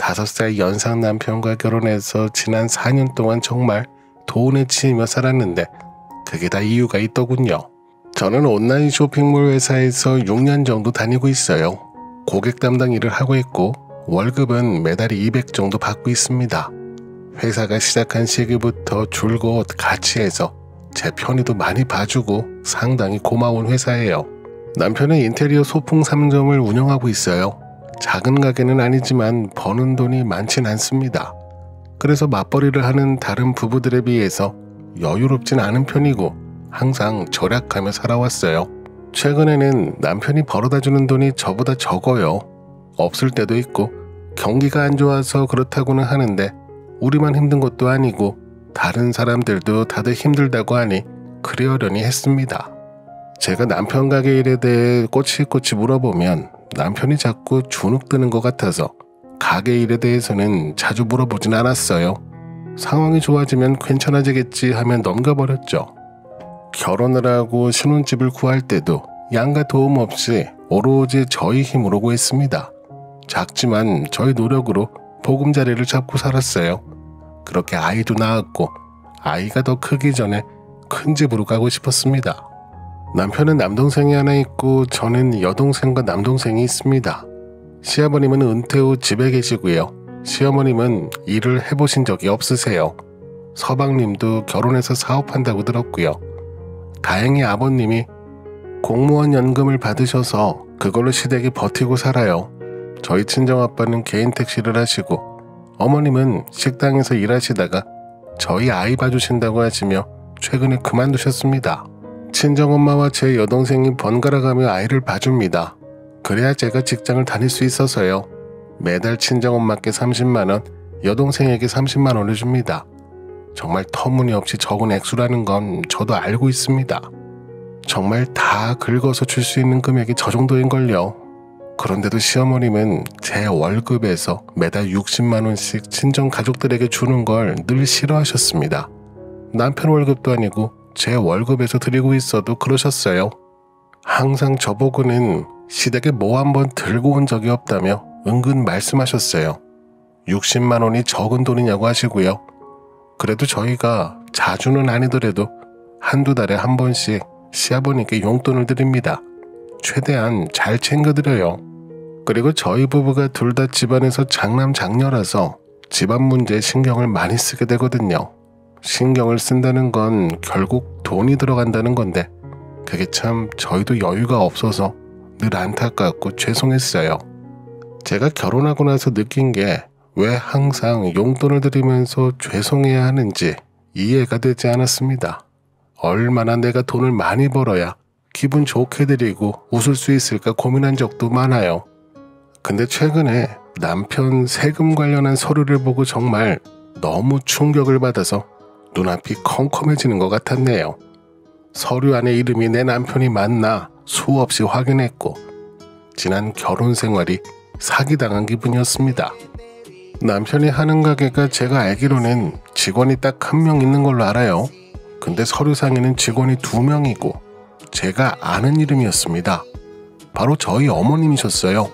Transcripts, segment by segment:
5살 연상 남편과 결혼해서 지난 4년 동안 정말 돈에 치이며 살았는데 그게 다 이유가 있더군요. 저는 온라인 쇼핑몰 회사에서 6년 정도 다니고 있어요. 고객 담당 일을 하고 있고 월급은 매달 200 정도 받고 있습니다. 회사가 시작한 시기부터 줄곧 같이 해서 제 편의도 많이 봐주고 상당히 고마운 회사예요. 남편은 인테리어 소품 3점을 운영하고 있어요. 작은 가게는 아니지만 버는 돈이 많진 않습니다. 그래서 맞벌이를 하는 다른 부부들에 비해서 여유롭진 않은 편이고 항상 절약하며 살아왔어요. 최근에는 남편이 벌어다주는 돈이 저보다 적어요. 없을 때도 있고 경기가 안 좋아서 그렇다고는 하는데 우리만 힘든 것도 아니고 다른 사람들도 다들 힘들다고 하니 그러려니 했습니다. 제가 남편 가게 일에 대해 꼬치꼬치 물어보면 남편이 자꾸 주눅드는 것 같아서 가게 일에 대해서는 자주 물어보진 않았어요. 상황이 좋아지면 괜찮아지겠지 하면 넘겨버렸죠. 결혼을 하고 신혼집을 구할 때도 양가 도움 없이 오로지 저희 힘으로 구했습니다. 작지만 저희 노력으로 보금자리를 잡고 살았어요. 그렇게 아이도 낳았고 아이가 더 크기 전에 큰 집으로 가고 싶었습니다. 남편은 남동생이 하나 있고 저는 여동생과 남동생이 있습니다. 시아버님은 은퇴 후 집에 계시고요. 시어머님은 일을 해보신 적이 없으세요. 서방님도 결혼해서 사업한다고 들었고요. 다행히 아버님이 공무원 연금을 받으셔서 그걸로 시댁이 버티고 살아요. 저희 친정아빠는 개인 택시를 하시고 어머님은 식당에서 일하시다가 저희 아이 봐주신다고 하시며 최근에 그만두셨습니다. 친정엄마와 제 여동생이 번갈아가며 아이를 봐줍니다. 그래야 제가 직장을 다닐 수 있어서요. 매달 친정엄마께 30만원, 여동생에게 30만원을 줍니다. 정말 터무니없이 적은 액수라는 건 저도 알고 있습니다. 정말 다 긁어서 줄 수 있는 금액이 저 정도인걸요. 그런데도 시어머님은 제 월급에서 매달 60만원씩 친정 가족들에게 주는 걸 늘 싫어하셨습니다. 남편 월급도 아니고 제 월급에서 드리고 있어도 그러셨어요. 항상 저보고는 시댁에 뭐 한번 들고 온 적이 없다며 은근 말씀하셨어요. 60만원이 적은 돈이냐고 하시고요. 그래도 저희가 자주는 아니더라도 한두 달에 한 번씩 시아버님께 용돈을 드립니다. 최대한 잘 챙겨드려요. 그리고 저희 부부가 둘 다 집안에서 장남 장녀라서 집안 문제에 신경을 많이 쓰게 되거든요. 신경을 쓴다는 건 결국 돈이 들어간다는 건데 그게 참 저희도 여유가 없어서 늘 안타깝고 죄송했어요. 제가 결혼하고 나서 느낀 게 왜 항상 용돈을 드리면서 죄송해야 하는지 이해가 되지 않았습니다. 얼마나 내가 돈을 많이 벌어야 기분 좋게 드리고 웃을 수 있을까 고민한 적도 많아요. 근데 최근에 남편 세금 관련한 서류를 보고 정말 너무 충격을 받아서 눈앞이 컴컴해지는 것 같았네요. 서류 안에 이름이 내 남편이 맞나 수없이 확인했고 지난 결혼 생활이 사기당한 기분이었습니다. 남편이 하는 가게가 제가 알기로는 직원이 딱 1명 있는 걸로 알아요. 근데 서류상에는 직원이 2명이고 제가 아는 이름이었습니다. 바로 저희 어머님이셨어요.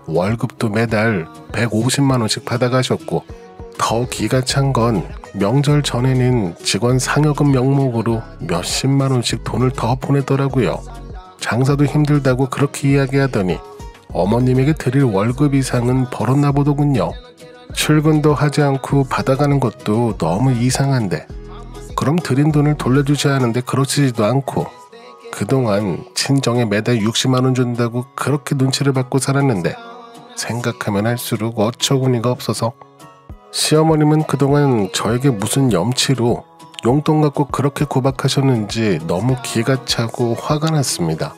월급도 매달 150만원씩 받아가셨고 더 기가 찬 건 명절 전에는 직원 상여금 명목으로 몇십만원씩 돈을 더 보내더라고요. 장사도 힘들다고 그렇게 이야기하더니 어머님에게 드릴 월급 이상은 벌었나 보더군요. 출근도 하지 않고 받아가는 것도 너무 이상한데 그럼 드린 돈을 돌려주셔야 하는데 그러시지도 않고 그동안 친정에 매달 60만원 준다고 그렇게 눈치를 받고 살았는데 생각하면 할수록 어처구니가 없어서 시어머님은 그동안 저에게 무슨 염치로 용돈 갖고 그렇게 구박하셨는지 너무 기가 차고 화가 났습니다.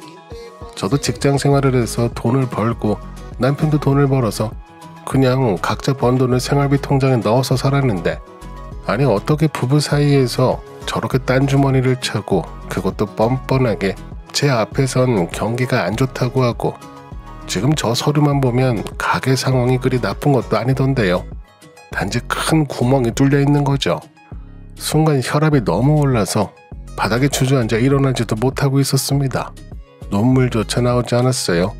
저도 직장 생활을 해서 돈을 벌고 남편도 돈을 벌어서 그냥 각자 번 돈을 생활비 통장에 넣어서 살았는데 아니 어떻게 부부 사이에서 저렇게 딴 주머니를 차고 그것도 뻔뻔하게 제 앞에선 경기가 안 좋다고 하고 지금 저 서류만 보면 가게 상황이 그리 나쁜 것도 아니던데요. 단지 큰 구멍이 뚫려 있는 거죠. 순간 혈압이 너무 올라서 바닥에 주저앉아 일어나지도 못하고 있었습니다. 눈물조차 나오지 않았어요.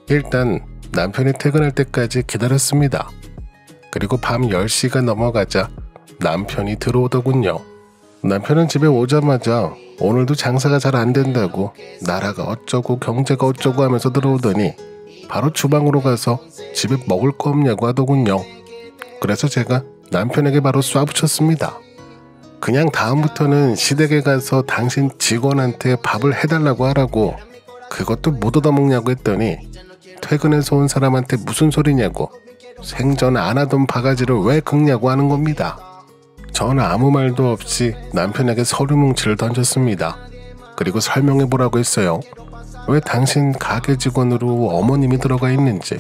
일단 남편이 퇴근할 때까지 기다렸습니다. 그리고 밤 10시가 넘어가자 남편이 들어오더군요. 남편은 집에 오자마자 오늘도 장사가 잘 안 된다고 나라가 어쩌고 경제가 어쩌고 하면서 들어오더니 바로 주방으로 가서 집에 먹을 거 없냐고 하더군요. 그래서 제가 남편에게 바로 쏴붙였습니다. 그냥 다음부터는 시댁에 가서 당신 직원한테 밥을 해달라고 하라고, 그것도 못 얻어먹냐고 했더니 퇴근해서 온 사람한테 무슨 소리냐고, 생전 안 하던 바가지를 왜 긁냐고 하는 겁니다. 저는 아무 말도 없이 남편에게 서류 뭉치를 던졌습니다. 그리고 설명해보라고 했어요. 왜 당신 가게 직원으로 어머님이 들어가 있는지,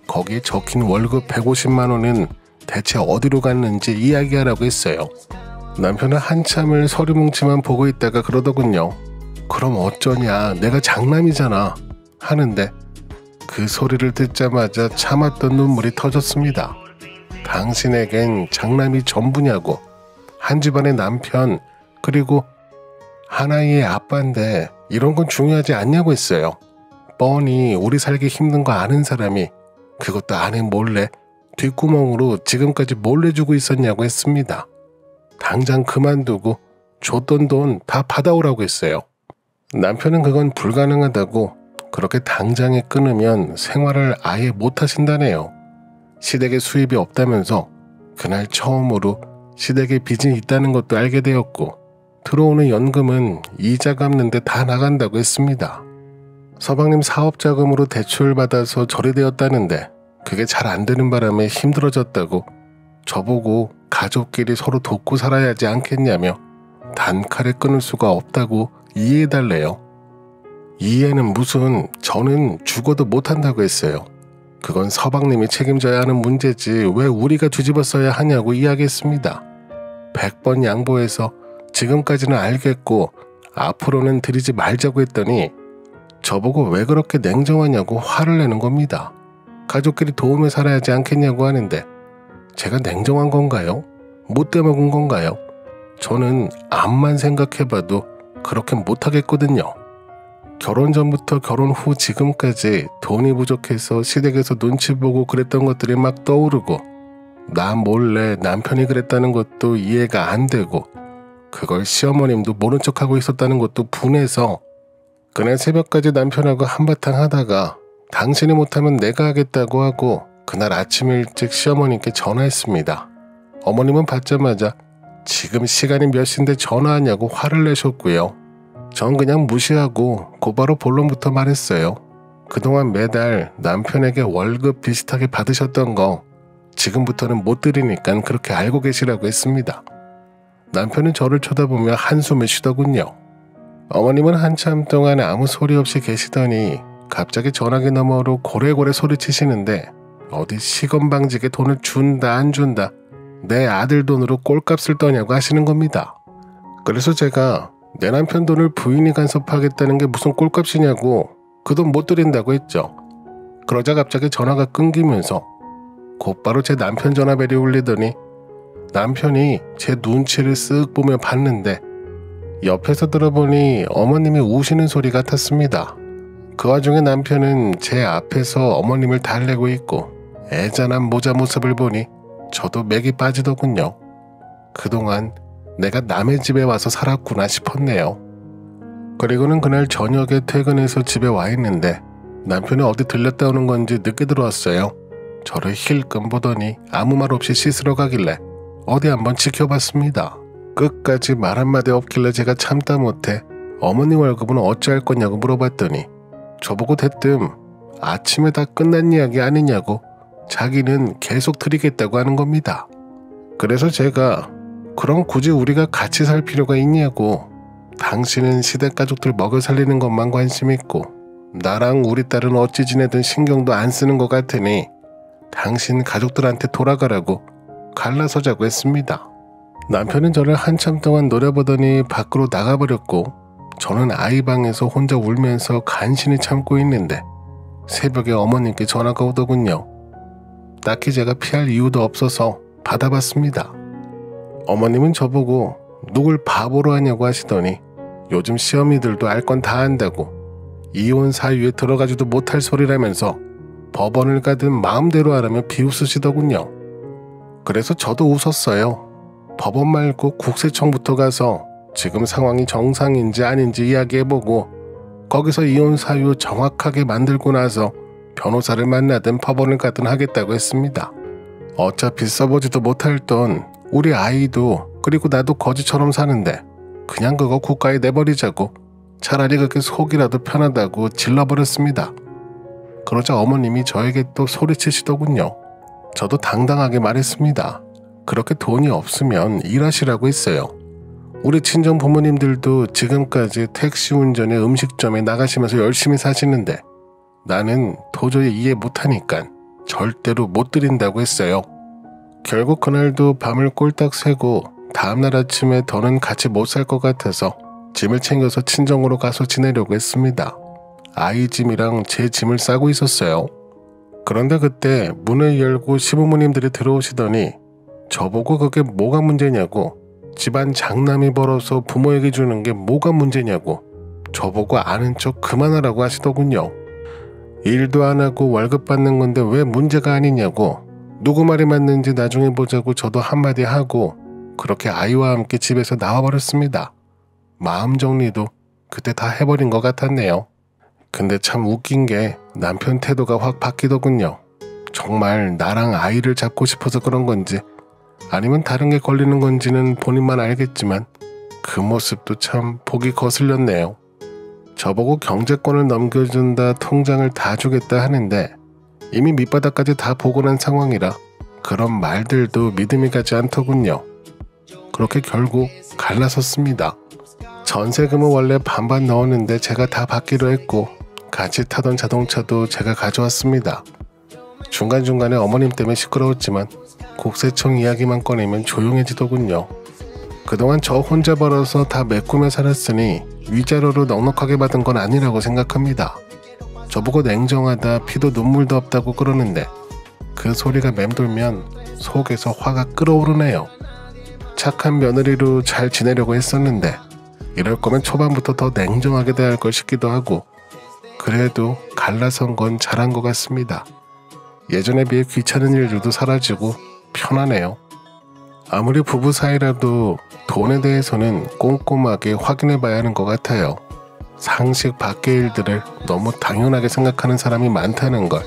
거기에 적힌 월급 150만 원은 대체 어디로 갔는지 이야기하라고 했어요. 남편은 한참을 서류 뭉치만 보고 있다가 그러더군요. 그럼 어쩌냐, 내가 장남이잖아 하는데 그 소리를 듣자마자 참았던 눈물이 터졌습니다. 당신에겐 장남이 전부냐고, 한 집안의 남편 그리고 하나의 아빠인데 이런 건 중요하지 않냐고 했어요. 뻔히 우리 살기 힘든 거 아는 사람이 그것도 아내 몰래 뒷구멍으로 지금까지 몰래 주고 있었냐고 했습니다. 당장 그만두고 줬던 돈 다 받아오라고 했어요. 남편은 그건 불가능하다고, 그렇게 당장에 끊으면 생활을 아예 못하신다네요. 시댁에 수입이 없다면서 그날 처음으로 시댁에 빚이 있다는 것도 알게 되었고, 들어오는 연금은 이자 갚는데 다 나간다고 했습니다. 서방님 사업자금으로 대출 받아서 처리되었다는데 그게 잘 안 되는 바람에 힘들어졌다고 저보고 가족끼리 서로 돕고 살아야 하지 않겠냐며 단칼에 끊을 수가 없다고 이해해달래요. 이해는 무슨, 저는 죽어도 못한다고 했어요. 그건 서방님이 책임져야 하는 문제지 왜 우리가 뒤집어 써야 하냐고 이야기했습니다. 100번 양보해서 지금까지는 알겠고 앞으로는 드리지 말자고 했더니 저보고 왜 그렇게 냉정하냐고 화를 내는 겁니다. 가족끼리 도우며 살아야 하지 않겠냐고 하는데 제가 냉정한 건가요? 못돼 먹은 건가요? 저는 암만 생각해봐도 그렇게 못하겠거든요. 결혼 전부터 결혼 후 지금까지 돈이 부족해서 시댁에서 눈치 보고 그랬던 것들이 막 떠오르고, 나 몰래 남편이 그랬다는 것도 이해가 안 되고, 그걸 시어머님도 모른 척하고 있었다는 것도 분해서 그날 새벽까지 남편하고 한바탕 하다가 당신이 못하면 내가 하겠다고 하고 그날 아침 일찍 시어머님께 전화했습니다. 어머님은 받자마자 지금 시간이 몇 시인데 전화하냐고 화를 내셨고요. 전 그냥 무시하고 곧바로 본론부터 말했어요. 그동안 매달 남편에게 월급 비슷하게 받으셨던 거 지금부터는 못 드리니까 그렇게 알고 계시라고 했습니다. 남편은 저를 쳐다보며 한숨을 쉬더군요. 어머님은 한참 동안 아무 소리 없이 계시더니 갑자기 전화기 너머로 고래고래 소리치시는데 어디 시건방지게 돈을 준다 안 준다, 내 아들 돈으로 꼴값을 떠냐고 하시는 겁니다. 그래서 제가 내 남편 돈을 부인이 간섭하겠다는 게 무슨 꼴값이냐고 그 돈 못 드린다고 했죠. 그러자 갑자기 전화가 끊기면서 곧바로 제 남편 전화벨이 울리더니 남편이 제 눈치를 쓱 보며 봤는데 옆에서 들어보니 어머님이 우시는 소리 같았습니다. 그 와중에 남편은 제 앞에서 어머님을 달래고 있고 애잔한 모자 모습을 보니 저도 맥이 빠지더군요. 그동안 내가 남의 집에 와서 살았구나 싶었네요. 그리고는 그날 저녁에 퇴근해서 집에 와 있는데 남편이 어디 들렸다 오는 건지 늦게 들어왔어요. 저를 힐끔 보더니 아무 말 없이 씻으러 가길래 어디 한번 지켜봤습니다. 끝까지 말 한마디 없길래 제가 참다 못해 어머니 월급은 어찌할 거냐고 물어봤더니 저보고 대뜸 아침에 다 끝난 이야기 아니냐고 자기는 계속 드리겠다고 하는 겁니다. 그래서 제가 그럼 굳이 우리가 같이 살 필요가 있냐고, 당신은 시댁 가족들 먹여 살리는 것만 관심 있고 나랑 우리 딸은 어찌 지내든 신경도 안 쓰는 것 같으니 당신 가족들한테 돌아가라고 갈라서자고 했습니다. 남편은 저를 한참 동안 노려보더니 밖으로 나가버렸고 저는 아이 방에서 혼자 울면서 간신히 참고 있는데 새벽에 어머님께 전화가 오더군요. 딱히 제가 피할 이유도 없어서 받아봤습니다. 어머님은 저보고 누굴 바보로 하냐고 하시더니 요즘 시어미들도 알 건 다 안다고 이혼 사유에 들어가지도 못할 소리라면서 법원을 가든 마음대로 하라며 비웃으시더군요. 그래서 저도 웃었어요. 법원 말고 국세청부터 가서 지금 상황이 정상인지 아닌지 이야기해보고 거기서 이혼 사유 정확하게 만들고 나서 변호사를 만나든 법원을 가든 하겠다고 했습니다. 어차피 써보지도 못할 돈 우리 아이도 그리고 나도 거지처럼 사는데 그냥 그거 국가에 내버리자고 차라리 그게 속이라도 편하다고 질러버렸습니다. 그러자 어머님이 저에게 또 소리치시더군요. 저도 당당하게 말했습니다. 그렇게 돈이 없으면 일하시라고 했어요. 우리 친정 부모님들도 지금까지 택시 운전에 음식점에 나가시면서 열심히 사시는데 나는 도저히 이해 못하니까 절대로 못 드린다고 했어요. 결국 그날도 밤을 꼴딱 새고 다음날 아침에 더는 같이 못 살 것 같아서 짐을 챙겨서 친정으로 가서 지내려고 했습니다. 아이 짐이랑 제 짐을 싸고 있었어요. 그런데 그때 문을 열고 시부모님들이 들어오시더니 저보고 그게 뭐가 문제냐고, 집안 장남이 벌어서 부모에게 주는 게 뭐가 문제냐고 저보고 아는 척 그만하라고 하시더군요. 일도 안 하고 월급 받는 건데 왜 문제가 아니냐고, 누구 말이 맞는지 나중에 보자고 저도 한마디 하고 그렇게 아이와 함께 집에서 나와버렸습니다. 마음 정리도 그때 다 해버린 것 같았네요. 근데 참 웃긴 게 남편 태도가 확 바뀌더군요. 정말 나랑 아이를 잡고 싶어서 그런 건지 아니면 다른 게 걸리는 건지는 본인만 알겠지만 그 모습도 참 보기 거슬렸네요. 저보고 경제권을 넘겨준다, 통장을 다 주겠다 하는데 이미 밑바닥까지 다 보고 난 상황이라 그런 말들도 믿음이 가지 않더군요. 그렇게 결국 갈라섰습니다. 전세금은 원래 반반 넣었는데 제가 다 받기로 했고 같이 타던 자동차도 제가 가져왔습니다. 중간중간에 어머님 때문에 시끄러웠지만 국세청 이야기만 꺼내면 조용해지더군요. 그동안 저 혼자 벌어서 다 메꾸며 살았으니 위자료로 넉넉하게 받은 건 아니라고 생각합니다. 저보고 냉정하다, 피도 눈물도 없다고 그러는데 그 소리가 맴돌면 속에서 화가 끓어오르네요. 착한 며느리로 잘 지내려고 했었는데 이럴 거면 초반부터 더 냉정하게 대할 걸 싶기도 하고, 그래도 갈라선 건 잘한 것 같습니다. 예전에 비해 귀찮은 일들도 사라지고 편하네요. 아무리 부부 사이라도 돈에 대해서는 꼼꼼하게 확인해 봐야 하는 것 같아요. 상식 밖의 일들을 너무 당연하게 생각하는 사람이 많다는 걸